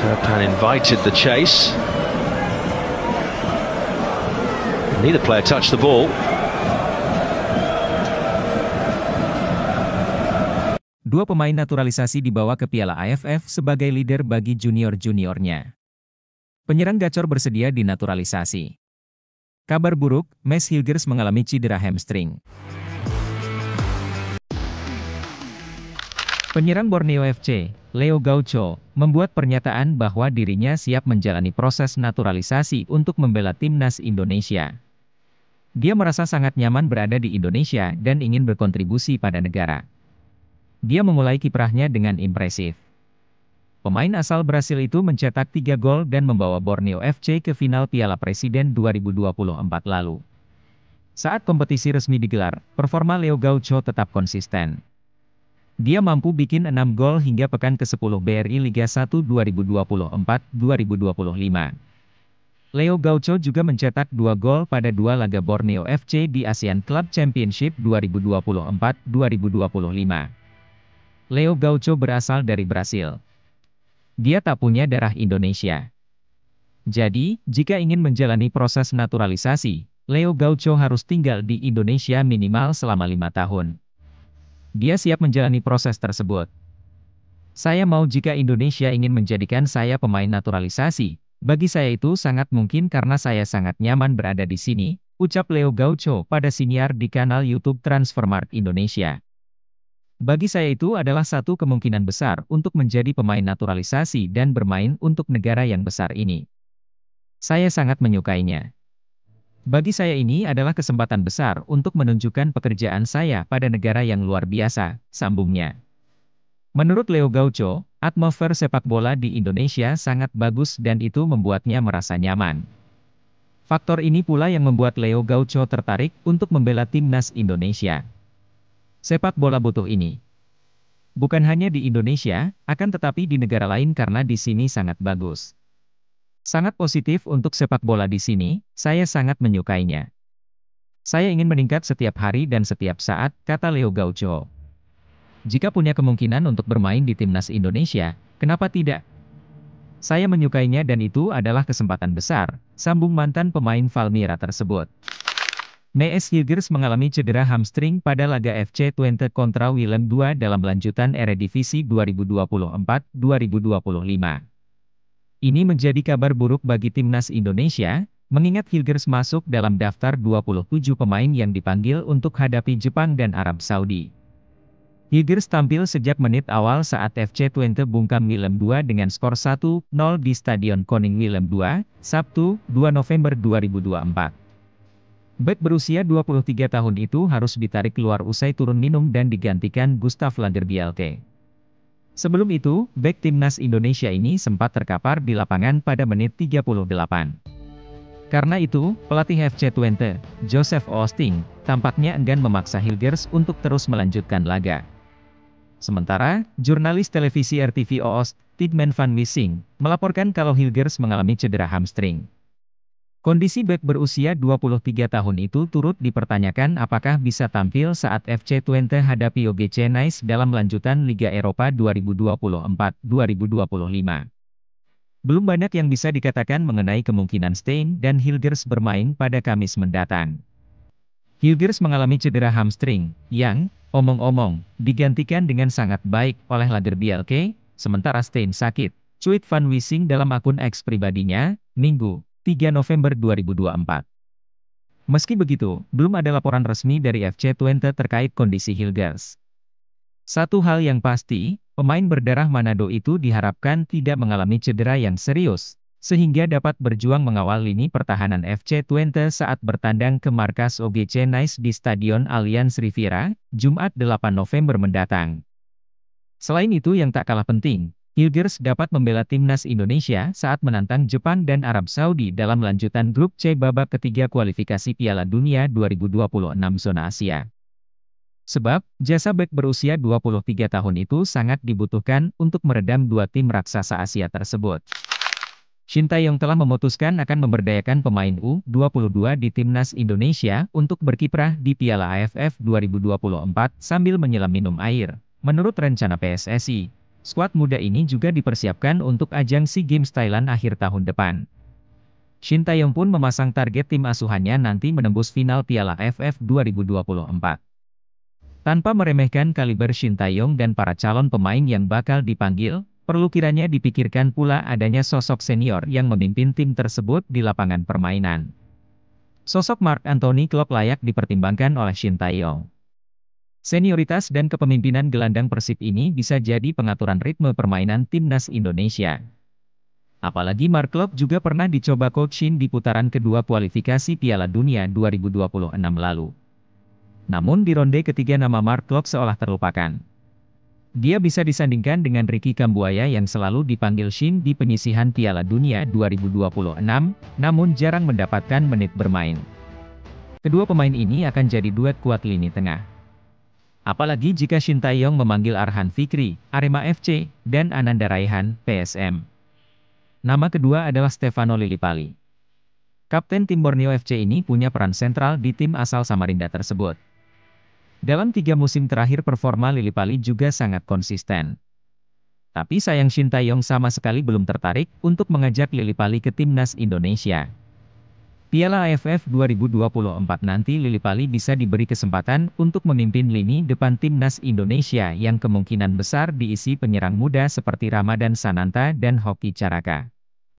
Turpan invited the chase. Neither player touched the ball. Dua pemain naturalisasi dibawa ke Piala AFF sebagai leader bagi junior-juniornya. Penyerang gacor bersedia dinaturalisasi. Kabar buruk, Max Hilgers mengalami cedera hamstring. Penyerang Borneo FC, Leo Gaucho, membuat pernyataan bahwa dirinya siap menjalani proses naturalisasi untuk membela timnas Indonesia. Dia merasa sangat nyaman berada di Indonesia dan ingin berkontribusi pada negara. Dia memulai kiprahnya dengan impresif. Pemain asal Brasil itu mencetak 3 gol dan membawa Borneo FC ke final Piala Presiden 2024 lalu. Saat kompetisi resmi digelar, performa Leo Gaucho tetap konsisten. Dia mampu bikin 6 gol hingga pekan ke-10 BRI Liga 1 2024-2025. Leo Gaucho juga mencetak 2 gol pada 2 laga Borneo FC di ASEAN Club Championship 2024-2025. Leo Gaucho berasal dari Brasil. Dia tak punya darah Indonesia. Jadi, jika ingin menjalani proses naturalisasi, Leo Gaucho harus tinggal di Indonesia minimal selama 5 tahun. Dia siap menjalani proses tersebut. Saya mau jika Indonesia ingin menjadikan saya pemain naturalisasi. Bagi saya itu sangat mungkin karena saya sangat nyaman berada di sini, ucap Leo Gaucho pada siniar di kanal YouTube Transfermarkt Indonesia. Bagi saya itu adalah satu kemungkinan besar untuk menjadi pemain naturalisasi dan bermain untuk negara yang besar ini. Saya sangat menyukainya. Bagi saya ini adalah kesempatan besar untuk menunjukkan pekerjaan saya pada negara yang luar biasa, sambungnya. Menurut Leo Gaucho, atmosfer sepak bola di Indonesia sangat bagus dan itu membuatnya merasa nyaman. Faktor ini pula yang membuat Leo Gaucho tertarik untuk membela timnas Indonesia. Sepak bola butuh ini. Bukan hanya di Indonesia, akan tetapi di negara lain karena di sini sangat bagus. Sangat positif untuk sepak bola di sini, saya sangat menyukainya. Saya ingin meningkat setiap hari dan setiap saat, kata Leo Gaucho. Jika punya kemungkinan untuk bermain di timnas Indonesia, kenapa tidak? Saya menyukainya dan itu adalah kesempatan besar, sambung mantan pemain Valmiera tersebut. Max Hilgers mengalami cedera hamstring pada laga FC Twente kontra Willem II dalam lanjutan Eredivisie 2024-2025. Ini menjadi kabar buruk bagi timnas Indonesia, mengingat Hilgers masuk dalam daftar 27 pemain yang dipanggil untuk hadapi Jepang dan Arab Saudi. Hilgers tampil sejak menit awal saat FC Twente bungkam Willem II dengan skor 1-0 di Stadion Koning Willem II, Sabtu, 2 November 2024. Bek berusia 23 tahun itu harus ditarik keluar usai turun minum dan digantikan Gustav Lagerbielke. Sebelum itu, bek timnas Indonesia ini sempat terkapar di lapangan pada menit 38. Karena itu, pelatih FC Twente, Joseph Oosting, tampaknya enggan memaksa Hilgers untuk terus melanjutkan laga. Sementara, jurnalis televisi RTV OOS, Tidman van Wissing, melaporkan kalau Hilgers mengalami cedera hamstring. Kondisi bek berusia 23 tahun itu turut dipertanyakan apakah bisa tampil saat FC Twente hadapi OGC Nice dalam lanjutan Liga Eropa 2024-2025. Belum banyak yang bisa dikatakan mengenai kemungkinan Steyn dan Hilgers bermain pada Kamis mendatang. Hilgers mengalami cedera hamstring, yang, omong-omong, digantikan dengan sangat baik oleh Lagerbielke, sementara Steyn sakit, cuit Van Wissing dalam akun X pribadinya, Minggu, 3 November 2024. Meski begitu, belum ada laporan resmi dari FC Twente terkait kondisi Hilgers. Satu hal yang pasti, pemain berdarah Manado itu diharapkan tidak mengalami cedera yang serius, sehingga dapat berjuang mengawal lini pertahanan FC Twente saat bertandang ke markas OGC Nice di Stadion Allianz Riviera, Jumat 8 November mendatang. Selain itu yang tak kalah penting, Hilgers dapat membela timnas Indonesia saat menantang Jepang dan Arab Saudi dalam lanjutan grup C babak ketiga kualifikasi Piala Dunia 2026 zona Asia. Sebab, jasa bek berusia 23 tahun itu sangat dibutuhkan untuk meredam dua tim raksasa Asia tersebut. Shin Tae-yong telah memutuskan akan memberdayakan pemain U22 di timnas Indonesia untuk berkiprah di Piala AFF 2024 sambil menyelam minum air, menurut rencana PSSI. Skuad muda ini juga dipersiapkan untuk ajang SEA Games Thailand akhir tahun depan. Shin Tae-yong pun memasang target tim asuhannya nanti menembus final Piala AFF 2024. Tanpa meremehkan kaliber Shin Tae-yong dan para calon pemain yang bakal dipanggil, perlu kiranya dipikirkan pula adanya sosok senior yang memimpin tim tersebut di lapangan permainan. Sosok Marc Anthony Klopp layak dipertimbangkan oleh Shin Tae-yong. Senioritas dan kepemimpinan gelandang Persib ini bisa jadi pengaturan ritme permainan timnas Indonesia. Apalagi Mark Klopp juga pernah dicoba Coach Shin di putaran kedua kualifikasi Piala Dunia 2026 lalu. Namun di ronde ketiga nama Mark Klopp seolah terlupakan. Dia bisa disandingkan dengan Ricky Kambuaya yang selalu dipanggil Shin di penyisihan Piala Dunia 2026, namun jarang mendapatkan menit bermain. Kedua pemain ini akan jadi duet kuat lini tengah. Apalagi jika Shin Tae-yong memanggil Arhan Fikri, Arema FC, dan Ananda Raihan, PSM. Nama kedua adalah Stefano Lillipali. Kapten tim Borneo FC ini punya peran sentral di tim asal Samarinda tersebut. Dalam 3 musim terakhir performa Lillipali juga sangat konsisten. Tapi sayang Shin Tae-yong sama sekali belum tertarik untuk mengajak Lillipali ke timnas Indonesia. Piala AFF 2024 nanti Lillipali bisa diberi kesempatan untuk memimpin lini depan timnas Indonesia yang kemungkinan besar diisi penyerang muda seperti Ramadan Sananta dan Hoki Caraka.